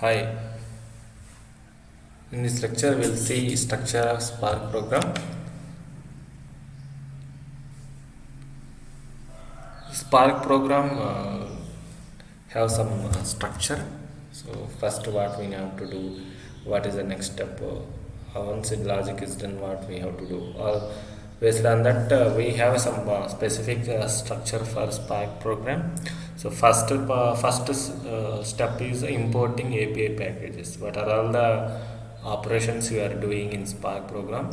Hi, in this lecture we'll see structure of Spark program. Spark program have some structure. So first what we have to do, what is the next step, once the logic is done what we have to do. Based on that we have some specific structure for Spark program. So first step is importing API packages. What are all the operations you are doing in Spark program?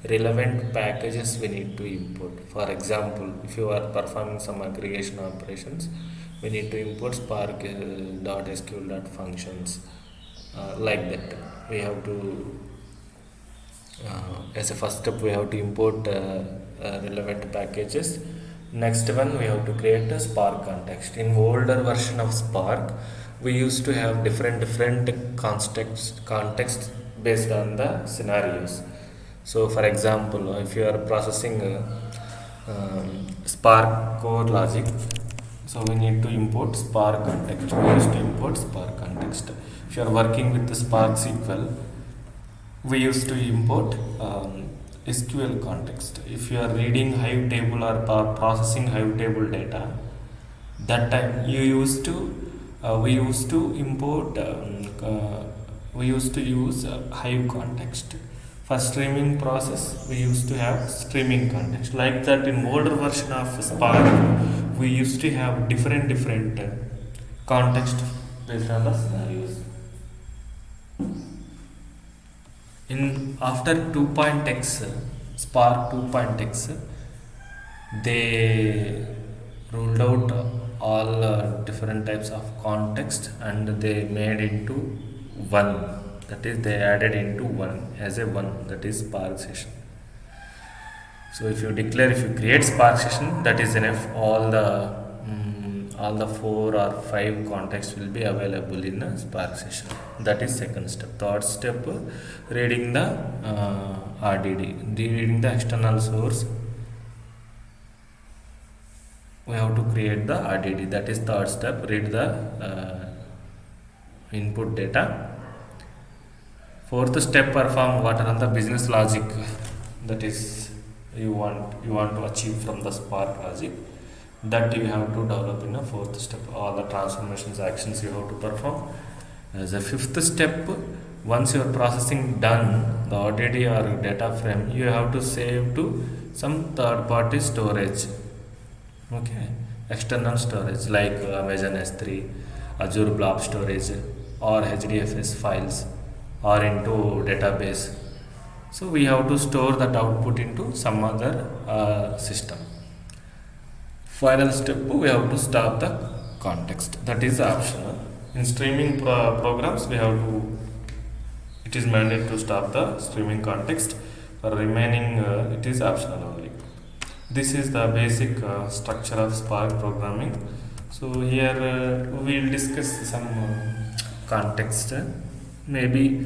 Relevant packages we need to import. For example, if you are performing some aggregation operations, we need to import spark .sql functions, like that. We have to, as a first step, we have to import relevant packages. Next one, we have to create a Spark context. In older version of Spark, we used to have different contexts based on the scenarios. So, for example, if you are processing Spark core logic, so we need to import Spark context. We used to import Spark context. If you are working with the Spark SQL, we used to import SQL context. If you are reading Hive table or processing Hive table data, that time you used to we used to use Hive context. For streaming process, we used to have streaming context. Like that, in older version of Spark, we used to have different context based on the scenarios. In after 2.x, Spark 2.x, they rolled out all different types of context and they made into one, that is they added into one as a one, that is Spark session. So if you create Spark session, that is enough. All the 4 or 5 contexts will be available in a Spark session. That is second step. Third step, reading the RDD, reading the external source. We have to create the RDD. That is third step. Read the input data. Fourth step, perform what are the business logic that is you want to achieve from the Spark logic, that you have to develop in a fourth step. All the transformations actions you have to perform. As a fifth step, once your processing done, the RDD or data frame, you have to save to some third party storage. Okay, external storage like Amazon S3, Azure Blob Storage, or HDFS files, or into database. So we have to store that output into some other system. Final step, we have to stop the context. That is optional. In streaming programs, we have to. It is mandatory to stop the streaming context. For remaining, it is optional only. This is the basic structure of Spark programming. So here we will discuss some context. Maybe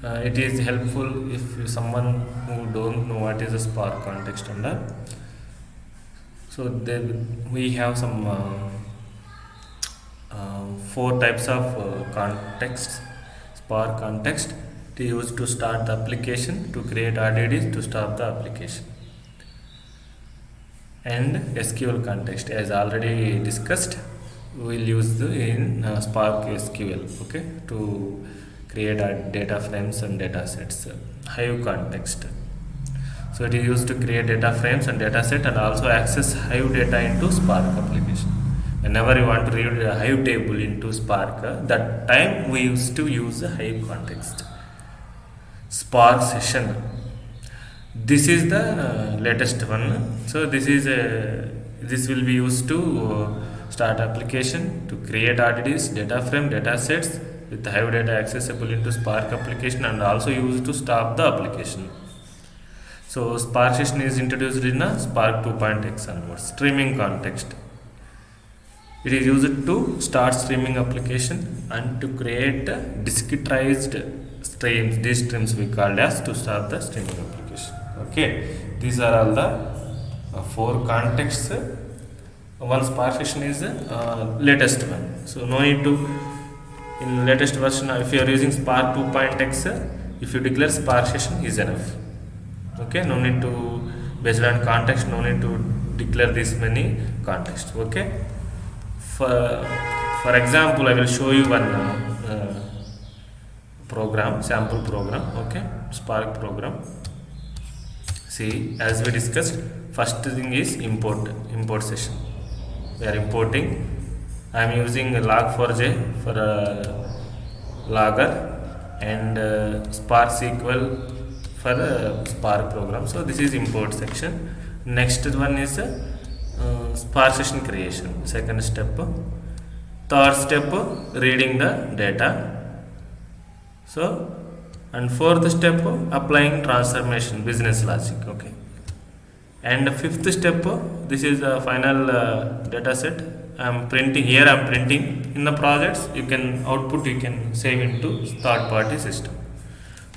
it is helpful if someone who don't know what is a Spark context under. So then we have some 4 types of context. Spark context to use to start the application, to create RDDs, to stop the application. And SQL context, as already discussed, we will use in Spark SQL, okay, to create data frames and data sets. Hive context, so it is used to create data frames and data set and also access Hive data into Spark application. Whenever you want to read a Hive table into Spark, that time we used to use the Hive context. Spark session, this is the latest one. So this will be used to start application, to create RDDs, data frame, data sets with Hive data accessible into Spark application, and also used to stop the application. So Spark session is introduced in a Spark 2.x onwards. Streaming context, it is used to start streaming application and to create discretized streams. These streams we called as to start the streaming application. Okay, these are all the 4 contexts. One Spark session is the latest one. So no need to in latest version, if you are using Spark 2.x, if you declare Spark session is enough. Okay, no need to, based on context, no need to declare this many context. Okay, for example, I will show you one program, sample program. Okay, Spark program. See, as we discussed, first thing is import session. We are importing. I am using log4j for logger and Spark SQL for Spark program. So this is import section. Next one is Spark session creation. Second step. Third step, reading the data. So, and fourth step, applying transformation, business logic. Okay, and fifth step, this is the final data set. I am printing here. I am printing in the projects. You can output. You can save into third-party system.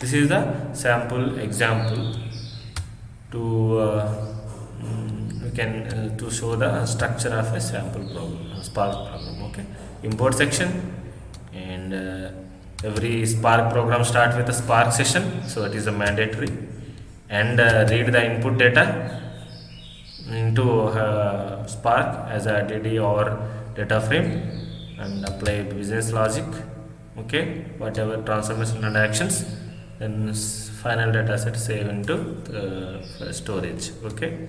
This is the sample example to we can to show the structure of a sample program, Spark program. Okay, import section, and every Spark program start with a Spark session, so it is a mandatory, and read the input data into Spark as a DD or data frame, and apply business logic. Okay, whatever transformation and actions, then final data set save into storage. Okay.